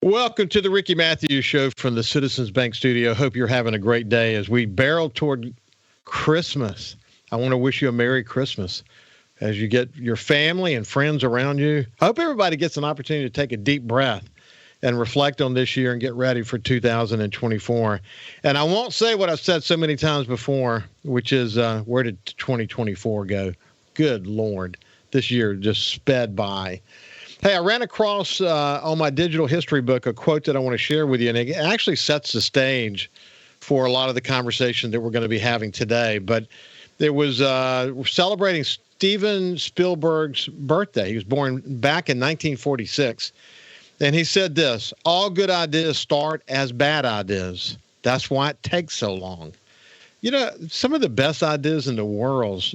Welcome to the Ricky Matthews Show from the Citizens Bank Studio. Hope you're having a great day as we barrel toward Christmas. I want to wish you a Merry Christmas as you get your family and friends around you. I hope everybody gets an opportunity to take a deep breath and reflect on this year and get ready for 2024. And I won't say what I've said so many times before, which is where did 2024 go? Good Lord, this year just sped by. Hey, I ran across on my digital history book a quote that I want to share with you, and it actually sets the stage for a lot of the conversation that we're going to be having today. But it was we're celebrating Steven Spielberg's birthday. He was born back in 1946, and he said this: "All good ideas start as bad ideas. That's why it takes so long." You know, some of the best ideas in the world,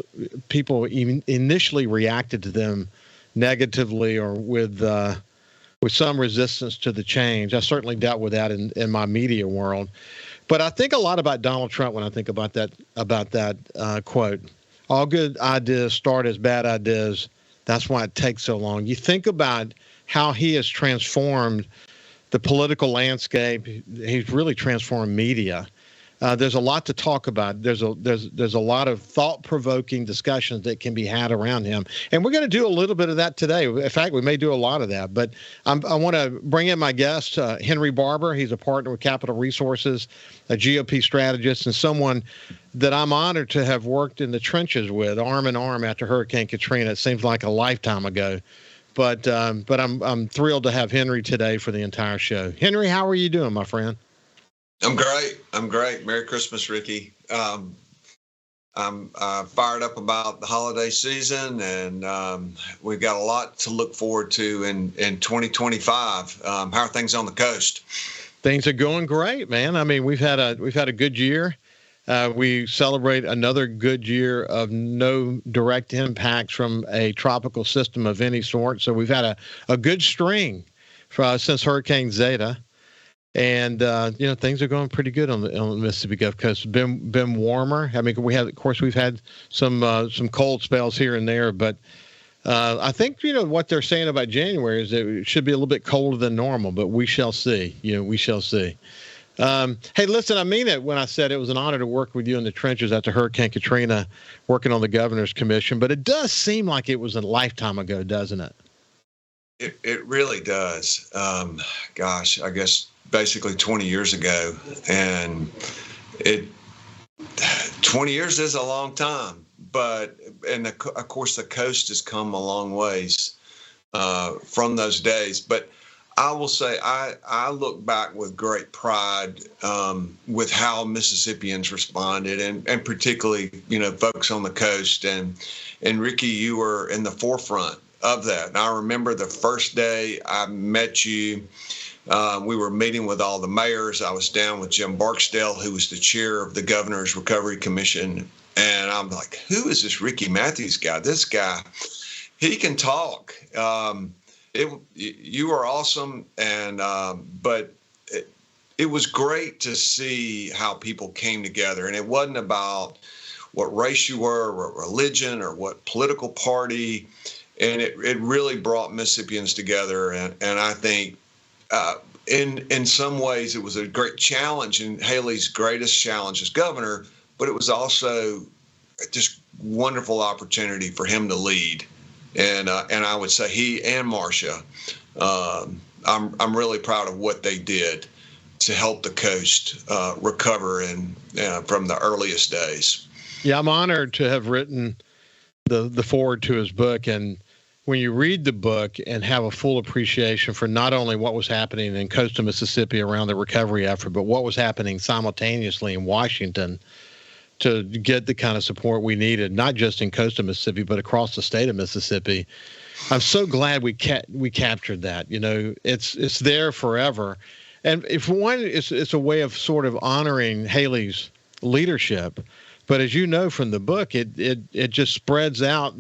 people even initially reacted to them negatively or with some resistance to the change. I certainly dealt with that in my media world. But I think a lot about Donald Trump when I think about that quote. All good ideas start as bad ideas. That's why it takes so long. You think about how he has transformed the political landscape. He's really transformed media. There's a lot to talk about. There's a lot of thought-provoking discussions that can be had around him, and we're going to do a little bit of that today. In fact, we may do a lot of that. But I want to bring in my guest, Henry Barbour. He's a partner with Capital Resources, a GOP strategist, and someone that I'm honored to have worked in the trenches with, arm in arm after Hurricane Katrina. It seems like a lifetime ago, but I'm thrilled to have Henry today for the entire show. Henry, how are you doing, my friend? I'm great. Merry Christmas, Ricky. I'm fired up about the holiday season, and we've got a lot to look forward to in 2025. How are things on the coast? Things are going great, man. I mean, we've had a good year. We celebrate another good year of no direct impacts from a tropical system of any sort. So we've had a good string since Hurricane Zeta. And things are going pretty good on the Mississippi Gulf Coast. It's been warmer. I mean, we've had some cold spells here and there, but I think what they're saying about January is that it should be a little bit colder than normal. But we shall see. We shall see. Hey, listen, I mean it when I said it was an honor to work with you in the trenches after Hurricane Katrina, working on the Governor's Commission. But it does seem like it was a lifetime ago, doesn't it? It really does. Gosh, I guess basically 20 years ago, and 20 years is a long time, of course the coast has come a long ways from those days. But I will say I look back with great pride with how Mississippians responded, and particularly folks on the coast, and Ricky, you were in the forefront of that. And I remember the first day I met you. We were meeting with all the mayors. I was down with Jim Barksdale, who was the chair of the Governor's Recovery Commission. And I'm like, who is this Ricky Matthews guy? This guy, he can talk. You were awesome. And but it was great to see how people came together. And it wasn't about what race you were, or what religion, or what political party. And it really brought Mississippians together. And I think, in some ways, it was a great challenge, and Haley's greatest challenge as governor, but it was also just wonderful opportunity for him to lead. And I would say he and Marcia, I'm really proud of what they did to help the coast recover from the earliest days. Yeah, I'm honored to have written the foreword to his book, and when you read the book and have a full appreciation for not only what was happening in coastal Mississippi around the recovery effort, but what was happening simultaneously in Washington to get the kind of support we needed, not just in coastal Mississippi, but across the state of Mississippi. I'm so glad we captured that. It's there forever. And if one, it's a way of sort of honoring Haley's leadership. But as you know from the book, it just spreads out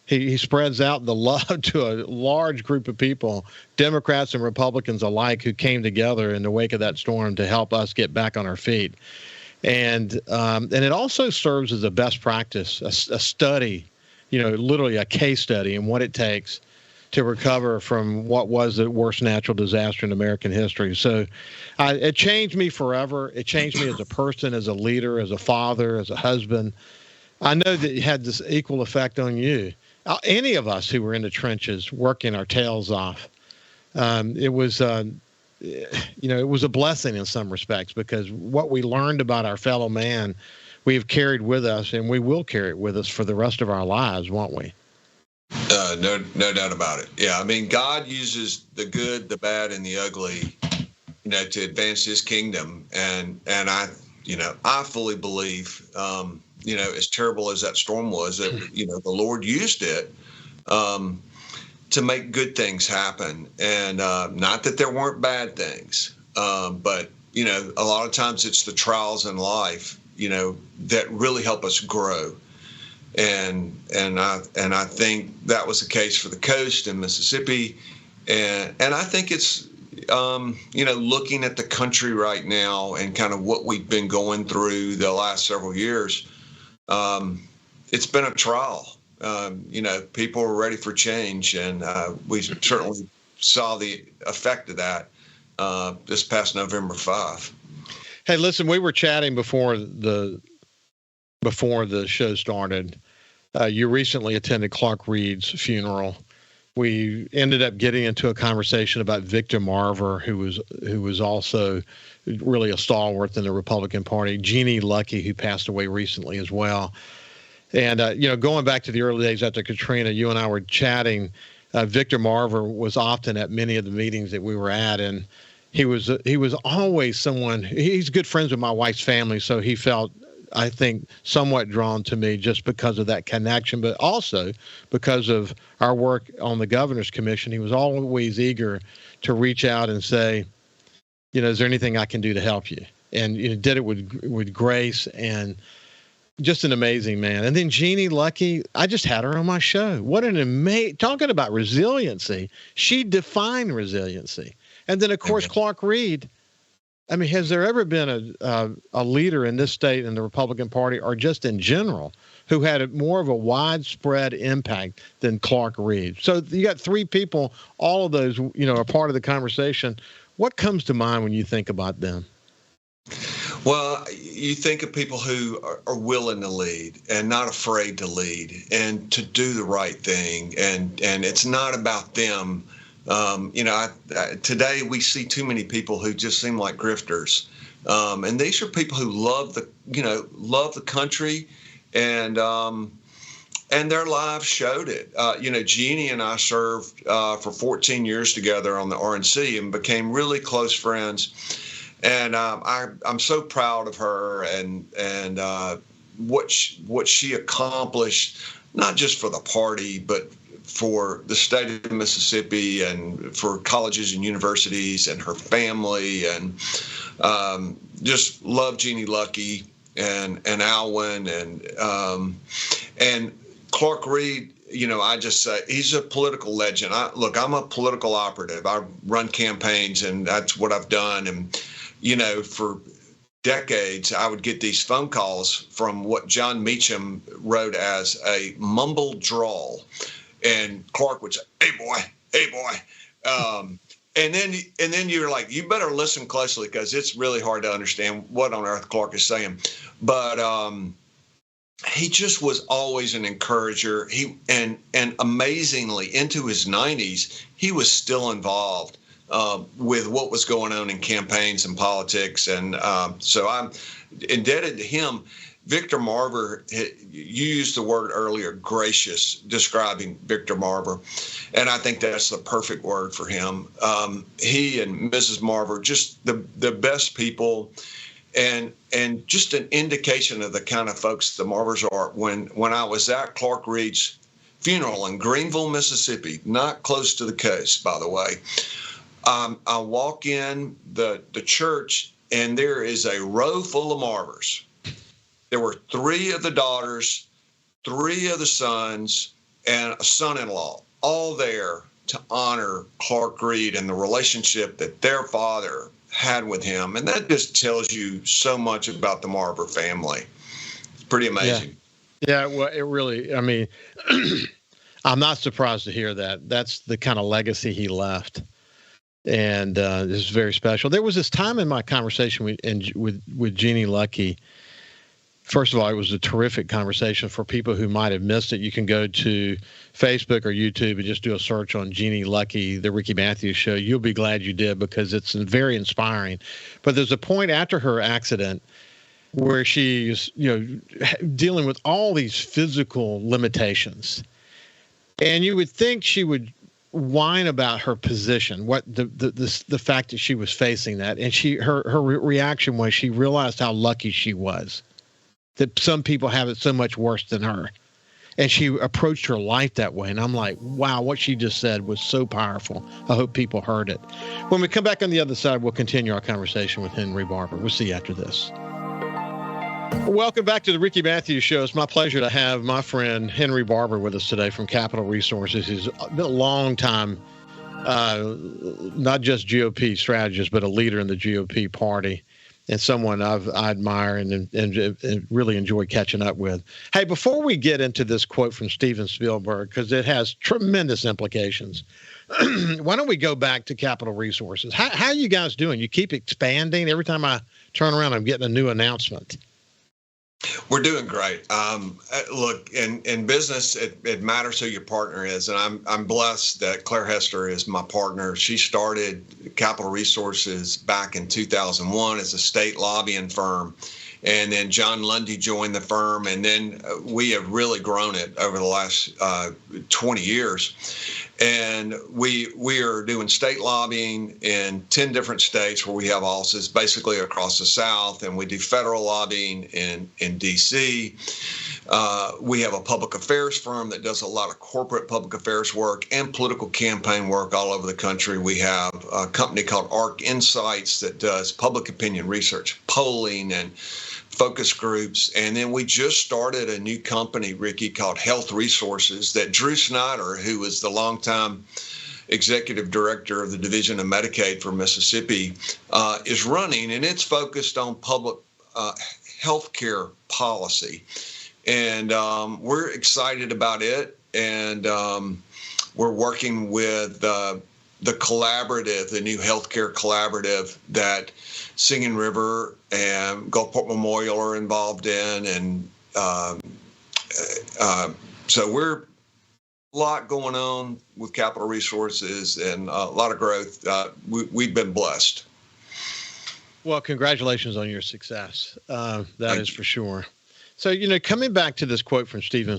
he spreads out the love to a large group of people, Democrats and Republicans alike, who came together in the wake of that storm to help us get back on our feet. And it also serves as a best practice, a study, literally a case study in what it takes to recover from what was the worst natural disaster in American history. So it changed me forever. It changed me as a person, as a leader, as a father, as a husband. I know that it had this equal effect on you. Any of us who were in the trenches working our tails off, it was it was a blessing in some respects, because what we learned about our fellow man, we have carried with us, and we will carry it with us for the rest of our lives, won't we? No doubt about it. Yeah, I mean, God uses the good, the bad, and the ugly, to advance His kingdom, and I fully believe, as terrible as that storm was, that the Lord used it to make good things happen, and not that there weren't bad things, but a lot of times it's the trials in life, that really help us grow. And I think that was the case for the coast in Mississippi, and I think it's looking at the country right now and kind of what we've been going through the last several years, it's been a trial. People are ready for change, and we certainly saw the effect of that this past November 5. Hey, listen, we were chatting before the show started. You recently attended Clark Reed's funeral. We ended up getting into a conversation about Victor Marver, who was also really a stalwart in the Republican Party. Jeannie Lucky, who passed away recently as well. And going back to the early days after Katrina, you and I were chatting. Victor Marver was often at many of the meetings that we were at, and he was always someone. He's good friends with my wife's family, so he felt, I think, somewhat drawn to me just because of that connection, but also because of our work on the Governor's Commission. He was always eager to reach out and say, is there anything I can do to help you? And did it with grace, and just an amazing man. And then Jeannie Lucky, I just had her on my show. What an amazing, talking about resiliency. She defined resiliency. And then, of course, Clark Reed. I mean, has there ever been a leader in this state in the Republican Party, or just in general, who had more of a widespread impact than Clark Reed? So you got three people, all of those, are part of the conversation. What comes to mind when you think about them? Well, you think of people who are willing to lead and not afraid to lead and to do the right thing. And it's not about them. Today we see too many people who just seem like grifters. And these are people who love the country, and their lives showed it. Jeannie and I served for 14 years together on the RNC and became really close friends. And I'm so proud of her and what she accomplished, not just for the party, but for the state of Mississippi and for colleges and universities and her family, and just love Jeannie Lucky and Alwyn and Clark Reed. I just say he's a political legend. I'm a political operative. I run campaigns, and that's what I've done. And for decades, I would get these phone calls from what John Meacham wrote as a mumbled drawl. And Clark would say, hey, boy. And then you're like, you better listen closely, because it's really hard to understand what on earth Clark is saying. But he just was always an encourager. And amazingly, into his 90s, he was still involved with what was going on in campaigns and politics. And so I'm indebted to him. Victor Marver, you used the word earlier, gracious, describing Victor Marver, and I think that's the perfect word for him. He and Mrs. Marver, just the best people, and just an indication of the kind of folks the Marvers are. When I was at Clark Reed's funeral in Greenville, Mississippi, not close to the coast, by the way, I walk in the church, and there is a row full of Marvers. There were 3 of the daughters, 3 of the sons, and a son-in-law, all there to honor Clark Reed and the relationship that their father had with him. And that just tells you so much about the Marver family. It's pretty amazing. Yeah, well, it really, I mean, I'm not surprised to hear that. That's the kind of legacy he left. And this is very special. There was this time in my conversation with Jeannie Lucky. First of all, it was a terrific conversation. For people who might have missed it, you can go to Facebook or YouTube and just do a search on Jeannie Lucky, the Ricky Matthews Show. You'll be glad you did, because it's very inspiring. But there's a point after her accident where she's, dealing with all these physical limitations. And you would think she would whine about her position, what the fact that she was facing that. And her reaction was she realized how lucky she was, that some people have it so much worse than her. And she approached her life that way. And I'm like, wow, what she just said was so powerful. I hope people heard it. When we come back on the other side, we'll continue our conversation with Henry Barbour. We'll see you after this. Welcome back to the Ricky Matthews Show. It's my pleasure to have my friend Henry Barbour with us today from Capital Resources. He's been a long time, not just GOP strategist, but a leader in the GOP party, and someone I admire and really enjoy catching up with. Hey, before we get into this quote from Steven Spielberg, because it has tremendous implications, why don't we go back to Capital Resources? How are you guys doing? You keep expanding. Every time I turn around, I'm getting a new announcement. We're doing great. Look, in business, it matters who your partner is, and I'm blessed that Claire Hester is my partner. She started Capital Resources back in 2001 as a state lobbying firm, and then John Lundy joined the firm, and then we have really grown it over the last 20 years. And we are doing state lobbying in 10 different states where we have offices basically across the South, and we do federal lobbying in D.C. We have a public affairs firm that does a lot of corporate public affairs work and political campaign work all over the country. We have a company called ARC Insights that does public opinion research, polling, and focus groups. And then we just started a new company, Ricky, called Health Resources that Drew Snyder, who was the longtime executive director of the Division of Medicaid for Mississippi, is running. And it's focused on public health care policy. And we're excited about it. And we're working with the collaborative, the new healthcare collaborative that Singing River and Gulfport Memorial are involved in. And so we're a lot going on with Capital Resources and a lot of growth. We've been blessed. Well, congratulations on your success. That is for sure. So, coming back to this quote from Steven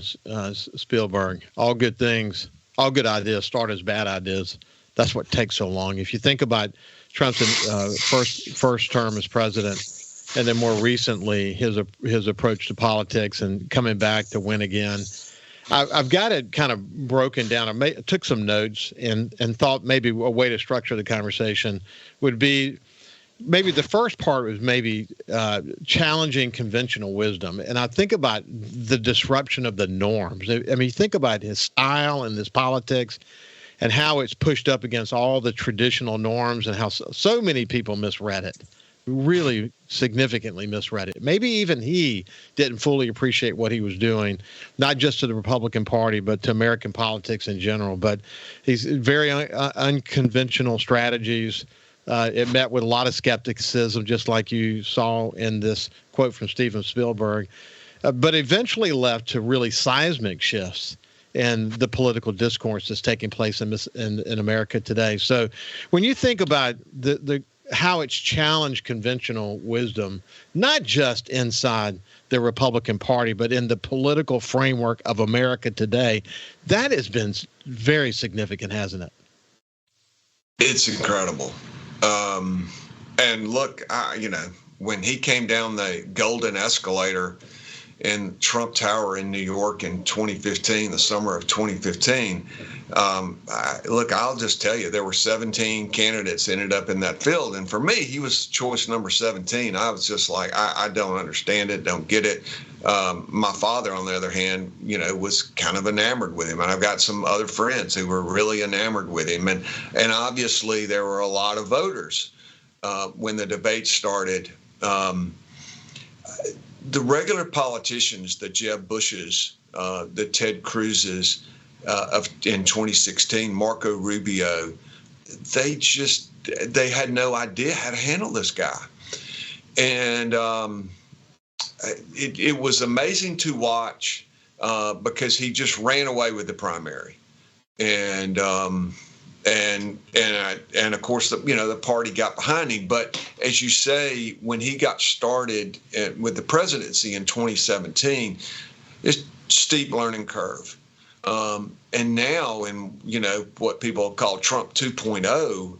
Spielberg, all good things, all good ideas start as bad ideas. That's what takes so long. If you think about Trump's first term as president, and then more recently his approach to politics and coming back to win again, I've got it kind of broken down. I took some notes and thought maybe a way to structure the conversation would be maybe the first part was maybe challenging conventional wisdom. And I think about the disruption of the norms. I mean, think about his style and his politics, and how it's pushed up against all the traditional norms, and how so many people misread it, really significantly misread it. Maybe even he didn't fully appreciate what he was doing, not just to the Republican Party, but to American politics in general. But he's very unconventional strategies. It met with a lot of skepticism, just like you saw in this quote from Steven Spielberg, but eventually led to really seismic shifts and the political discourse that's taking place in America today. So when you think about how it's challenged conventional wisdom, not just inside the Republican Party, but in the political framework of America today, that has been very significant, hasn't it? It's incredible. And look, when he came down the golden escalator in Trump Tower in New York in 2015, the summer of 2015. I'll just tell you, there were 17 candidates ended up in that field. And for me, he was choice number 17. I was just like, I don't understand it, don't get it. My father, on the other hand, was kind of enamored with him. And I've got some other friends who were really enamored with him. And obviously there were a lot of voters when the debate started. The regular politicians, the Jeb Bushes, the Ted Cruzes, in 2016, Marco Rubio, they had no idea how to handle this guy. And it was amazing to watch because he just ran away with the primary. And of course, the party got behind him. But as you say, when he got started with the presidency in 2017, it's a steep learning curve. And now in, what people call Trump 2.0,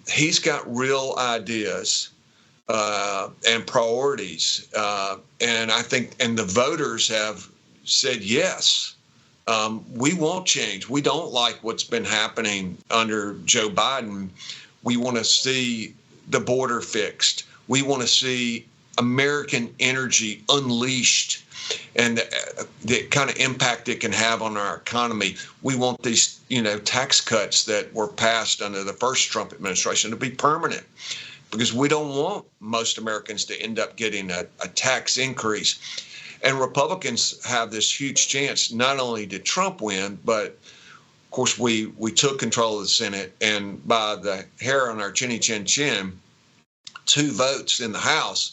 he's got real ideas and priorities. And I think, and the voters have said, yes, we want change. We don't like what's been happening under Joe Biden. We want to see the border fixed. We want to see American energy unleashed and the kind of impact it can have on our economy. We want these, tax cuts that were passed under the first Trump administration to be permanent, because we don't want most Americans to end up getting a tax increase. And Republicans have this huge chance. Not only did Trump win, but of course we took control of the Senate, and by the hair on our chinny chin chin, 2 votes in the House.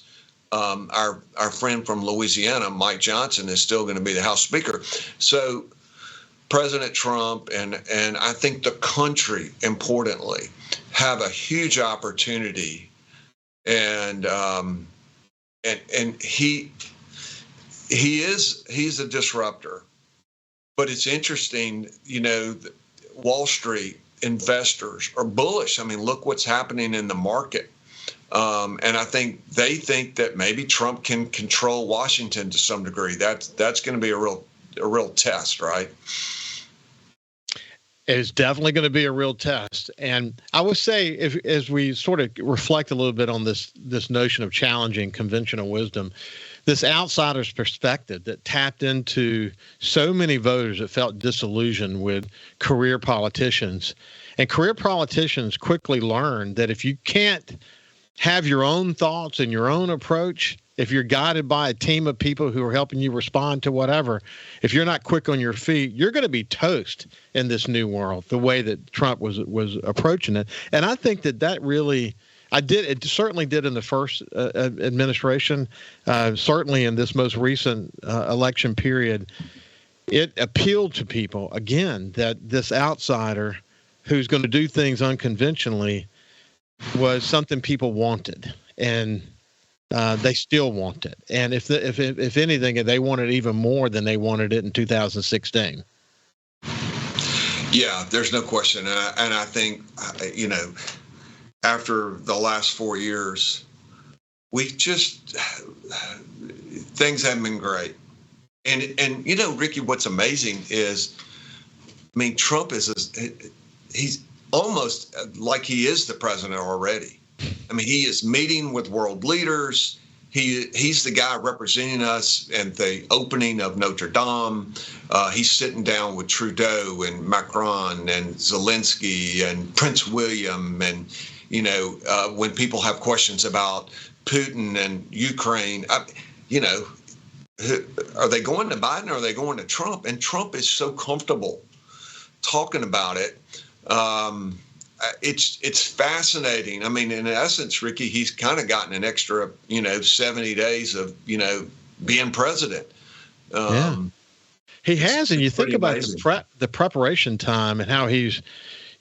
Our friend from Louisiana, Mike Johnson, is still going to be the House Speaker. So President Trump and I think the country, importantly, have a huge opportunity. And he's a disruptor. But it's interesting, Wall Street investors are bullish. I mean, look what's happening in the market. And I think they think that maybe Trump can control Washington to some degree. That's going to be a real test, right? It's definitely going to be a real test. And I would say, as we sort of reflect a little bit on this notion of challenging conventional wisdom, this outsider's perspective that tapped into so many voters that felt disillusioned with career politicians. And career politicians quickly learned that if you can't have your own thoughts and your own approach, if you're guided by a team of people who are helping you respond to whatever, if you're not quick on your feet, you're going to be toast in this new world, the way that Trump was approaching it. And I think that really, it certainly did in the first administration, certainly in this most recent election period. It appealed to people, again, that this outsider who's going to do things unconventionally was something people wanted, and they still want it. And if anything, they want it even more than they wanted it in 2016. Yeah, there's no question. And I think, after the last 4 years, things haven't been great. And Ricky, what's amazing is, Trump he's almost like he is the president already. He is meeting with world leaders. He's the guy representing us at the opening of Notre Dame. He's sitting down with Trudeau and Macron and Zelensky and Prince William. And, when people have questions about Putin and Ukraine, are they going to Biden or are they going to Trump? And Trump is so comfortable talking about it. It's fascinating. In essence, Ricky, he's kind of gotten an extra, 70 days of, being president. Yeah, he has. And you think about the preparation time and how he's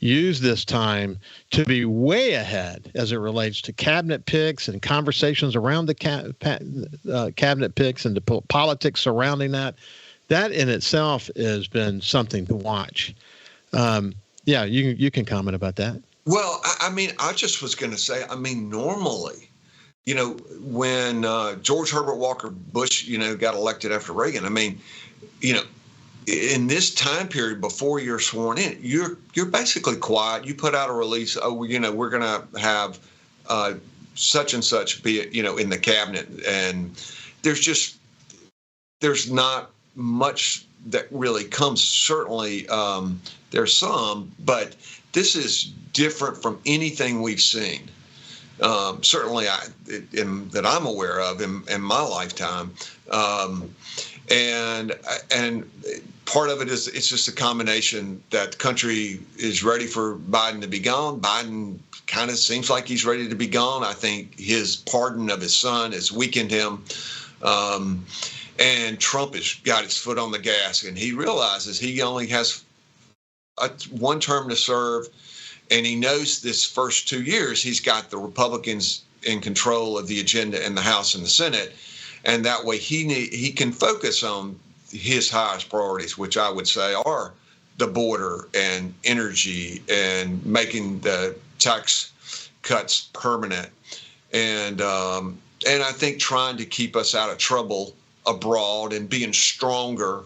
used this time to be way ahead as it relates to cabinet picks and conversations around the cabinet picks and the politics surrounding that. That in itself has been something to watch. Yeah, you can comment about that. Well, I just was going to say, normally, when George Herbert Walker Bush, got elected after Reagan, in this time period before you're sworn in, you're basically quiet. You put out a release. Oh, we're going to have such and such be, in the cabinet, and there's not much that really comes. Certainly, there's some, but this is different from anything we've seen. Certainly, that I'm aware of in my lifetime. And part of it is it's just a combination that the country is ready for Biden to be gone. Biden kind of seems like he's ready to be gone. I think his pardon of his son has weakened him. And Trump has got his foot on the gas, and he realizes he only has one term to serve, and he knows this first 2 years he's got the Republicans in control of the agenda in the House and the Senate, and that way he can focus on his highest priorities, which I would say are the border and energy and making the tax cuts permanent, and I think trying to keep us out of trouble abroad and being stronger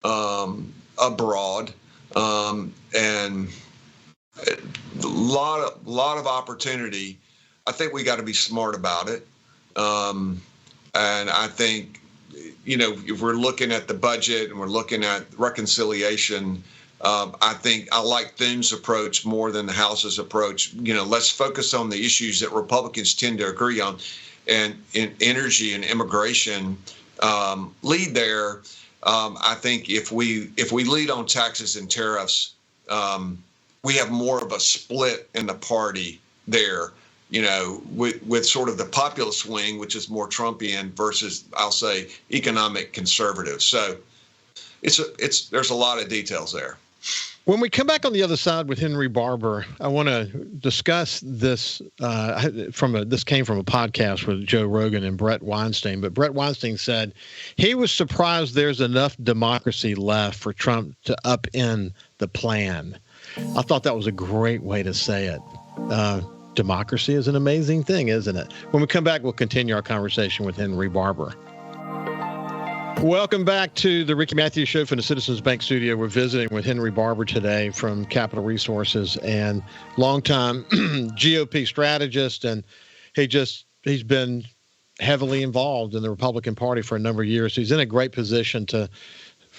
abroad, and a lot of opportunity. I think we got to be smart about it, and I think, if we're looking at the budget and we're looking at reconciliation, I think I like Thune's approach more than the House's approach. Let's focus on the issues that Republicans tend to agree on, and in energy and immigration, lead there. I think if we lead on taxes and tariffs, we have more of a split in the party there, with sort of the populist wing, which is more Trumpian, versus, I'll say, economic conservative. So there's a lot of details there. When we come back on the other side with Henry Barbour, I want to discuss this. This came from a podcast with Joe Rogan and Brett Weinstein. But Brett Weinstein said he was surprised there's enough democracy left for Trump to upend the plan. I thought that was a great way to say it. Democracy is an amazing thing, isn't it? When we come back, we'll continue our conversation with Henry Barbour. Welcome back to the Ricky Matthews Show from the Citizens Bank Studio. We're visiting with Henry Barbour today from Capital Resources, and longtime GOP strategist, and he's been heavily involved in the Republican Party for a number of years. He's in a great position to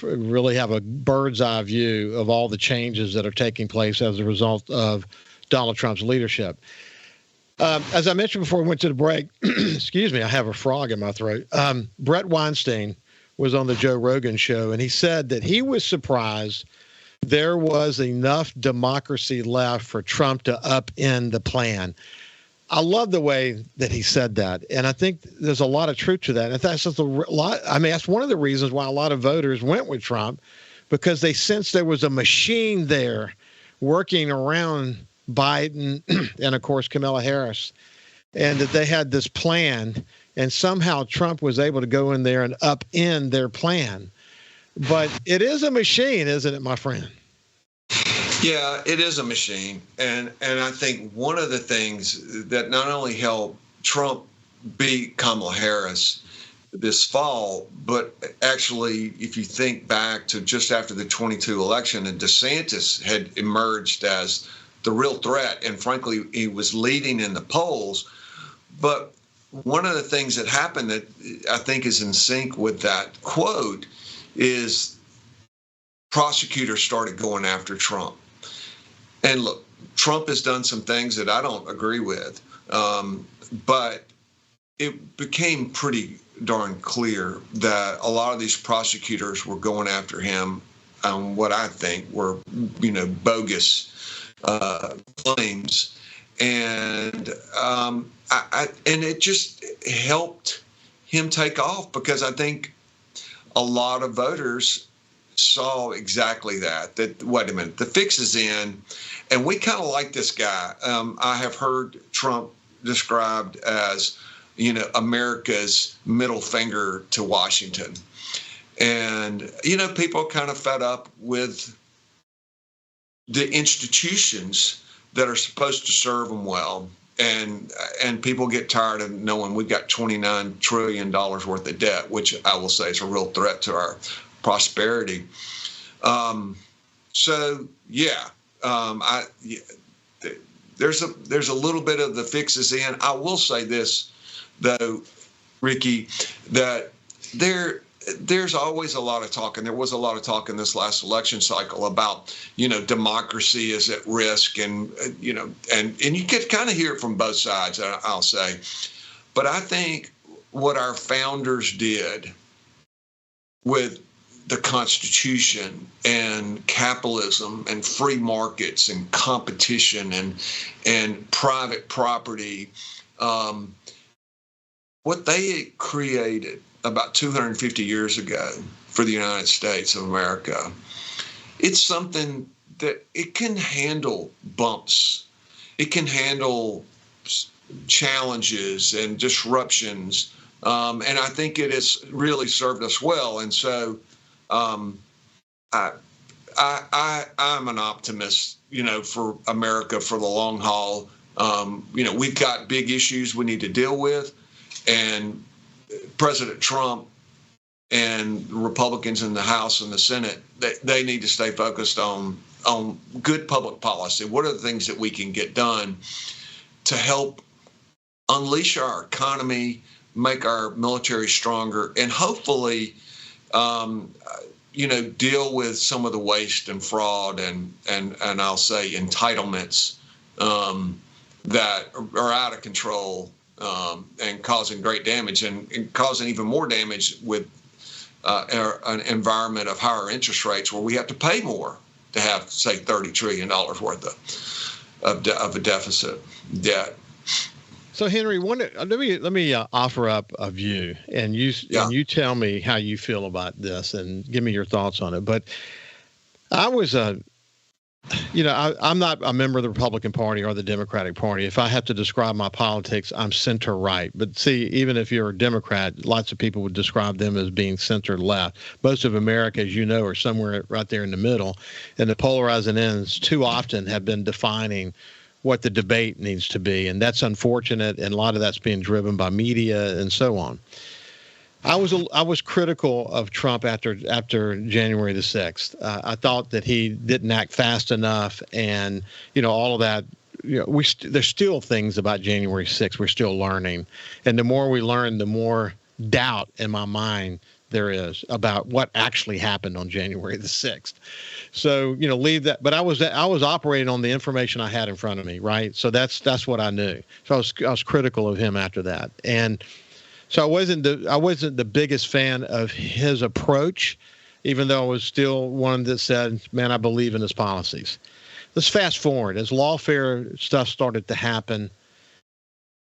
really have a bird's eye view of all the changes that are taking place as a result of Donald Trump's leadership. As I mentioned before we went to the break, excuse me, I have a frog in my throat. Brett Weinstein was on the Joe Rogan show, and he said that he was surprised there was enough democracy left for Trump to upend the plan. I love the way that he said that, and I think there's a lot of truth to that. And that's just a lot. I mean, that's one of the reasons why a lot of voters went with Trump, because they sensed there was a machine there working around Biden and, of course, Kamala Harris, and that they had this plan. And somehow Trump was able to go in there and upend their plan. But it is a machine, isn't it, my friend? Yeah, it is a machine. And I think one of the things that not only helped Trump beat Kamala Harris this fall, but actually, if you think back to just after the 22 election, and DeSantis had emerged as the real threat. And frankly, he was leading in the polls. But one of the things that happened that I think is in sync with that quote is prosecutors started going after Trump. And look, Trump has done some things that I don't agree with, but it became pretty darn clear that a lot of these prosecutors were going after him on what I think were, bogus claims. And and it just helped him take off, because I think a lot of voters saw exactly that wait a minute, the fix is in, and we kind of like this guy. I have heard Trump described as, America's middle finger to Washington. And, people are kind of fed up with the institutions that are supposed to serve them well. And people get tired of knowing we've got $29 trillion worth of debt, which I will say is a real threat to our prosperity. There's a little bit of the fixes in. I will say this, though, Ricky, that there's always a lot of talk, and there was a lot of talk in this last election cycle about, democracy is at risk, and you could kind of hear it from both sides, I'll say. But I think what our founders did with the Constitution and capitalism and free markets and competition and private property. What they created about 250 years ago for the United States of America, it's something that it can handle bumps. It can handle challenges and disruptions. And I think it has really served us well. And so I'm an optimist, for America for the long haul. We've got big issues we need to deal with. And President Trump and Republicans in the House and the Senate, they need to stay focused on good public policy. What are the things that we can get done to help unleash our economy, make our military stronger, and hopefully, deal with some of the waste and fraud and I'll say entitlements that are out of control and causing great damage and causing even more damage with an environment of higher interest rates where we have to pay more to have, say, $30 trillion worth of a deficit debt. So, Henry, let me offer up a view, and you tell me how you feel about this, and give me your thoughts on it. But I was I'm not a member of the Republican Party or the Democratic Party. If I have to describe my politics, I'm center right. But see, even if you're a Democrat, lots of people would describe them as being center left. Most of America, as you know, are somewhere right there in the middle, and the polarizing ends too often have been defining what the debate needs to be, and that's unfortunate, and a lot of that's being driven by media and so on. I was critical of Trump after January the 6th. I thought that he didn't act fast enough, and all of that. There's still things about January 6th we're still learning, and the more we learn, the more doubt in my mind there is about what actually happened on January the 6th. So, leave that. But I was operating on the information I had in front of me, right? So that's what I knew. So I was critical of him after that. And so I wasn't the biggest fan of his approach, even though I was still one that said, man, I believe in his policies. Let's fast forward. As lawfare stuff started to happen,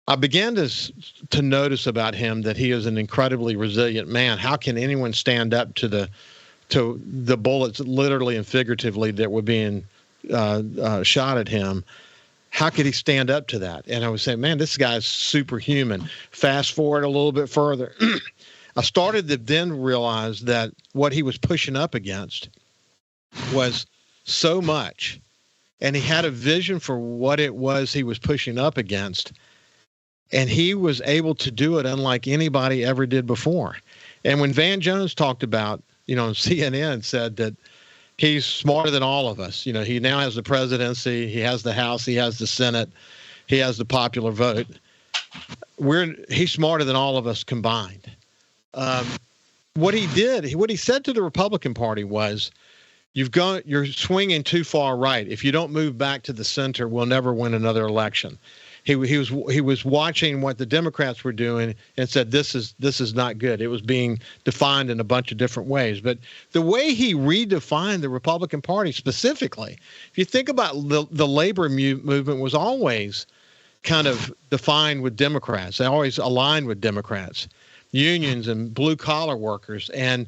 I began to notice about him that he is an incredibly resilient man. How can anyone stand up to the bullets, literally and figuratively, that were being shot at him? How could he stand up to that? And I was saying, man, this guy's superhuman. Fast forward a little bit further. I started to then realize that what he was pushing up against was so much, and he had a vision for what it was he was pushing up against. And he was able to do it unlike anybody ever did before. And when Van Jones talked about, CNN said that he's smarter than all of us. He now has the presidency, he has the House, he has the Senate, he has the popular vote. He's smarter than all of us combined. What he said to the Republican Party was, you're swinging too far right. If you don't move back to the center, we'll never win another election. He was watching what the Democrats were doing and said, this is not good. It was being defined in a bunch of different ways. But the way he redefined the Republican Party specifically, if you think about the labor movement was always kind of defined with Democrats. They always aligned with Democrats, unions and blue collar workers. And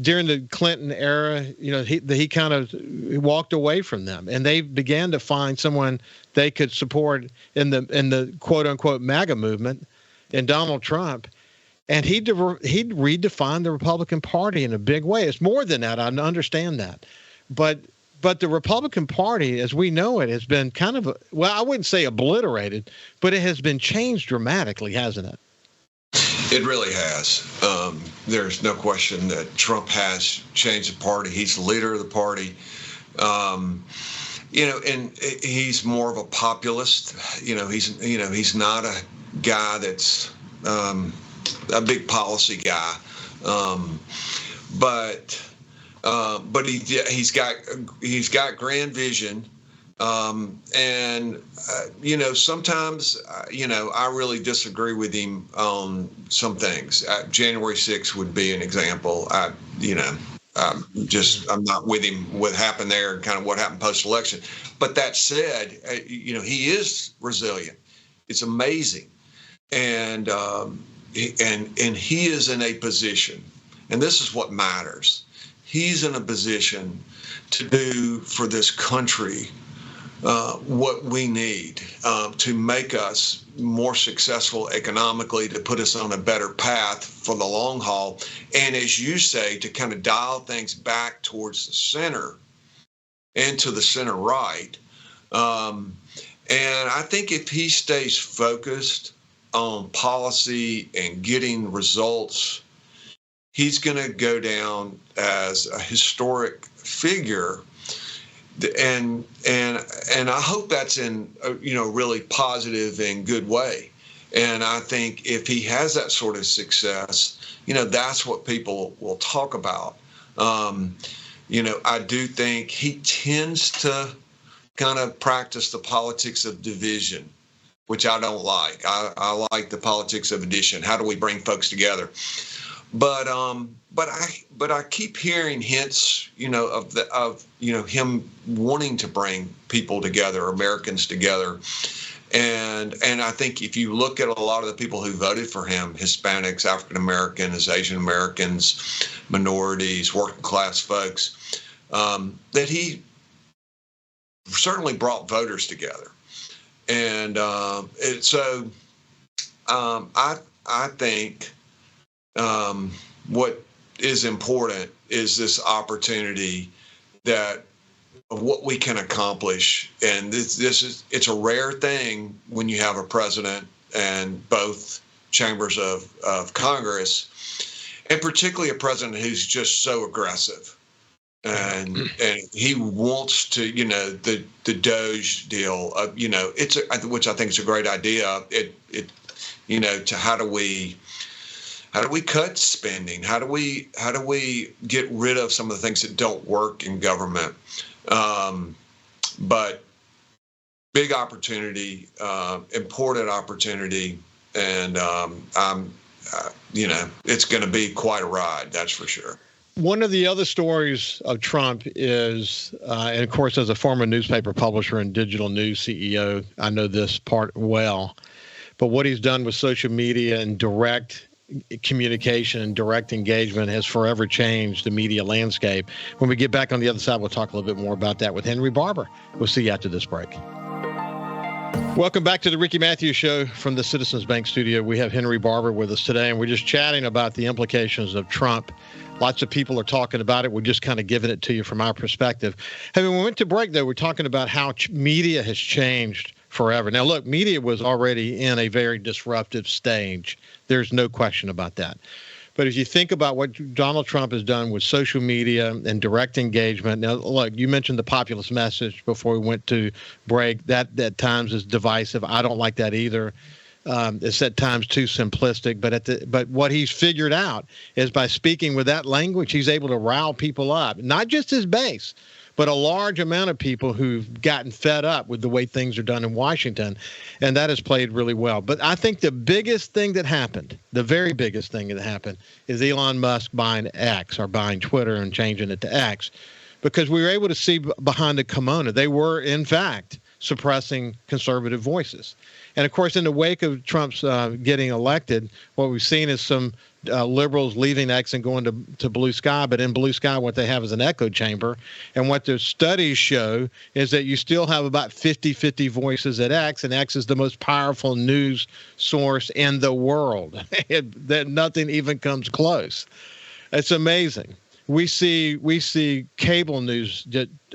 during the Clinton era, he kind of walked away from them, and they began to find someone they could support in the quote unquote MAGA movement in Donald Trump. And he redefined the Republican Party in a big way. It's more than that. I understand that. But the Republican Party, as we know it, has been kind of, I wouldn't say obliterated, but it has been changed dramatically, hasn't it? It really has. There's no question that Trump has changed the party. He's the leader of the party. And he's more of a populist. He's not a guy that's a big policy guy. But he's got grand vision. Sometimes, I really disagree with him on some things. January 6th would be an example. I'm not with him what happened there and kind of what happened post-election. But that said, he is resilient. It's amazing. And he is in a position, and this is what matters. He's in a position to do for this country what we need to make us more successful economically, to put us on a better path for the long haul, and as you say, to kind of dial things back towards the center and to the center right. And I think if he stays focused on policy and getting results, he's going to go down as a historic figure. And I hope that's in a really positive and good way. And I think if he has that sort of success, that's what people will talk about. I do think he tends to kind of practice the politics of division, which I don't like. I like the politics of addition. How do we bring folks together? But I keep hearing hints, of him wanting to bring people together, Americans together, and I think if you look at a lot of the people who voted for him, Hispanics, African Americans, Asian Americans, minorities, working class folks, that he certainly brought voters together, and so I think. What is important is this opportunity of what we can accomplish. And it's a rare thing when you have a president and both chambers of Congress, and particularly a president who's just so aggressive. And he wants to, the Doge deal, which I think is a great idea. To how do we cut spending? How do we get rid of some of the things that don't work in government? But big opportunity, important opportunity, and it's going to be quite a ride. That's for sure. One of the other stories of Trump is, and of course, as a former newspaper publisher and digital news CEO, I know this part well. But what he's done with social media and direct communication and direct engagement has forever changed the media landscape. When we get back on the other side, we'll talk a little bit more about that with Henry Barbour. We'll see you after this break. Welcome back to the Ricky Matthews Show from the Citizens Bank studio. We have Henry Barbour with us today, and we're just chatting about the implications of Trump. Lots of people are talking about it. We're just kind of giving it to you from our perspective. Hey, when we went to break, though, we're talking about how media has changed forever. Now, look, media was already in a very disruptive stage. There's no question about that. But if you think about what Donald Trump has done with social media and direct engagement, now, look, you mentioned the populist message before we went to break. That at times is divisive. I don't like that either. It's at times too simplistic. But what he's figured out is by speaking with that language, he's able to rile people up, not just his base, but a large amount of people who've gotten fed up with the way things are done in Washington, and that has played really well. But I think the biggest thing that happened, the very biggest thing that happened, is Elon Musk buying X, or buying Twitter and changing it to X, because we were able to see behind the kimono. They were, in fact, suppressing conservative voices. And, of course, in the wake of Trump's getting elected, what we've seen is some liberals leaving X and going to Blue Sky. But in Blue Sky, what they have is an echo chamber. And what the studies show is that you still have about 50-50 voices at X, and X is the most powerful news source in the world. That nothing even comes close. It's amazing. We see cable news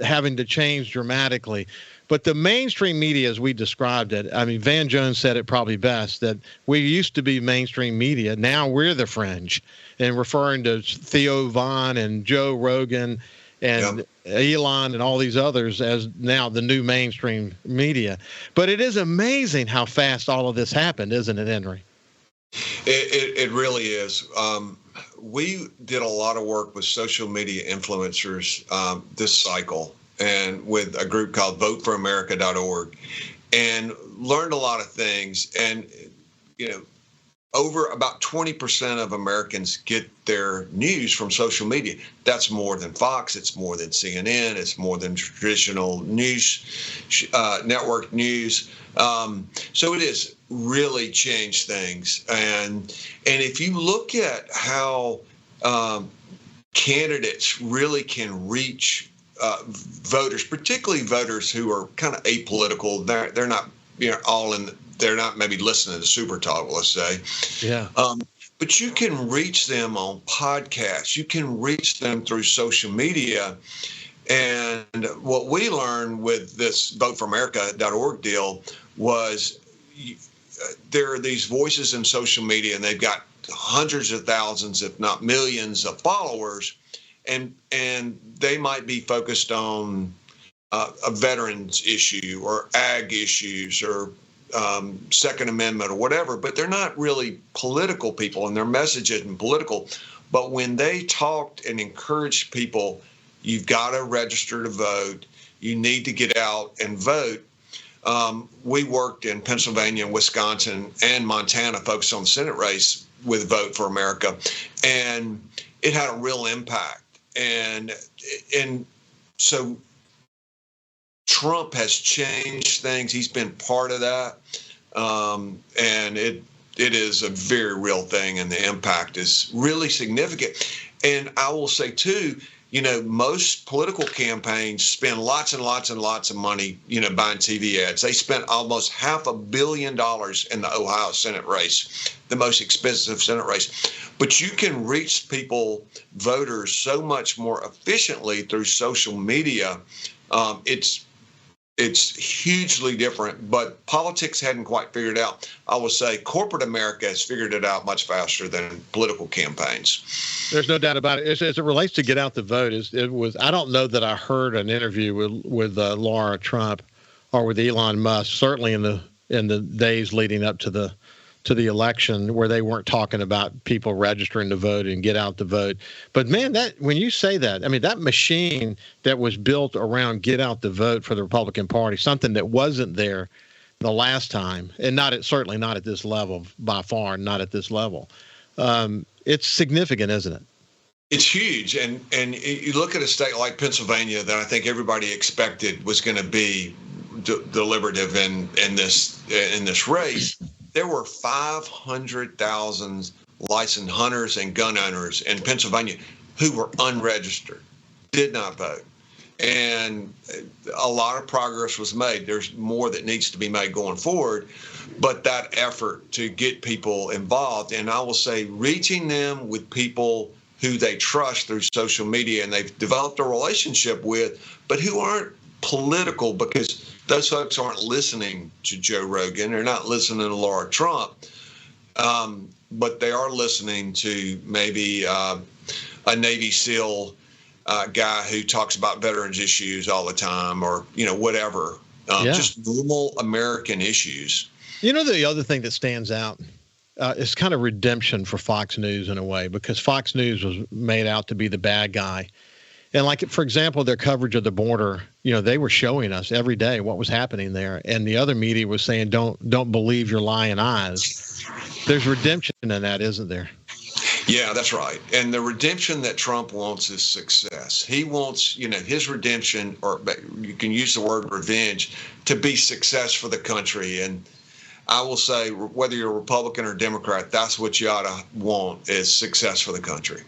having to change dramatically. But the mainstream media, as we described it, I mean, Van Jones said it probably best, that we used to be mainstream media. Now we're the fringe, and referring to Theo Von and Joe Rogan and Elon and all these others as now the new mainstream media. But it is amazing how fast all of this happened, isn't it, Henry? It really is. We did a lot of work with social media influencers this cycle. and with a group called voteforamerica.org, and learned a lot of things. And, over about 20% of Americans get their news from social media. That's more than Fox. It's more than CNN. It's more than traditional news, network news. So it has really changed things. And if you look at how candidates really can reach voters, particularly voters who are kind of apolitical, they're not all in. They're not maybe listening to SuperTalk, let's say. Yeah. But you can reach them on podcasts. You can reach them through social media. And what we learned with this voteforamerica.org deal was there are these voices in social media, and they've got hundreds of thousands, if not millions, of followers. And they might be focused on a veterans issue or ag issues or Second Amendment or whatever, but they're not really political people, and their message isn't political. But when they talked and encouraged people, you've got to register to vote, you need to get out and vote. We worked in Pennsylvania, Wisconsin, and Montana, focused on the Senate race with Vote for America, and it had a real impact. And so Trump has changed things. He's been part of that. And it is a very real thing, and the impact is really significant. And I will say, too, most political campaigns spend lots and lots and lots of money, buying TV ads. They spent almost $500 million in the Ohio Senate race, the most expensive Senate race. But you can reach people, voters, so much more efficiently through social media. It's hugely different, but politics hadn't quite figured it out. I will say corporate America has figured it out much faster than political campaigns. There's no doubt about it. As it relates to get out the vote, I don't know that I heard an interview with Laura Trump or with Elon Musk, certainly in the days leading up to the election, where they weren't talking about people registering to vote and get out the vote. But man, when you say that, I mean, that machine that was built around get out the vote for the Republican Party, something that wasn't there the last time, and certainly not at this level, by far, not at this level. It's significant, isn't it? It's huge. And you look at a state like Pennsylvania that I think everybody expected was going to be deliberative in this race. There were 500,000 licensed hunters and gun owners in Pennsylvania who were unregistered, did not vote. And a lot of progress was made. There's more that needs to be made going forward, but that effort to get people involved, and I will say reaching them with people who they trust through social media and they've developed a relationship with, but who aren't political, because those folks aren't listening to Joe Rogan. They're not listening to Laura Trump, but they are listening to maybe a Navy SEAL guy who talks about veterans issues all the time, or whatever, just normal American issues. The other thing that stands out is kind of redemption for Fox News in a way, because Fox News was made out to be the bad guy. And like, for example, their coverage of the border, they were showing us every day what was happening there. And the other media was saying, don't believe your lying eyes. There's redemption in that, isn't there? Yeah, that's right. And the redemption that Trump wants is success. He wants, his redemption, or you can use the word revenge, to be success for the country. And I will say, whether you're a Republican or Democrat, that's what you ought to want, is success for the country.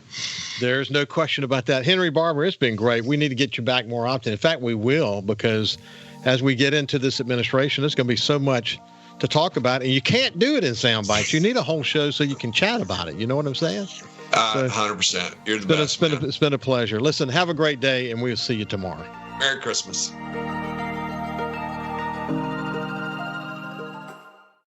There's no question about that. Henry Barbour, it's been great. We need to get you back more often. In fact, we will, because as we get into this administration, there's going to be so much to talk about, and you can't do it in sound bites. You need a whole show so you can chat about it. You know what I'm saying? 100%. You're the best. It's been a pleasure. Listen, have a great day, and we'll see you tomorrow. Merry Christmas.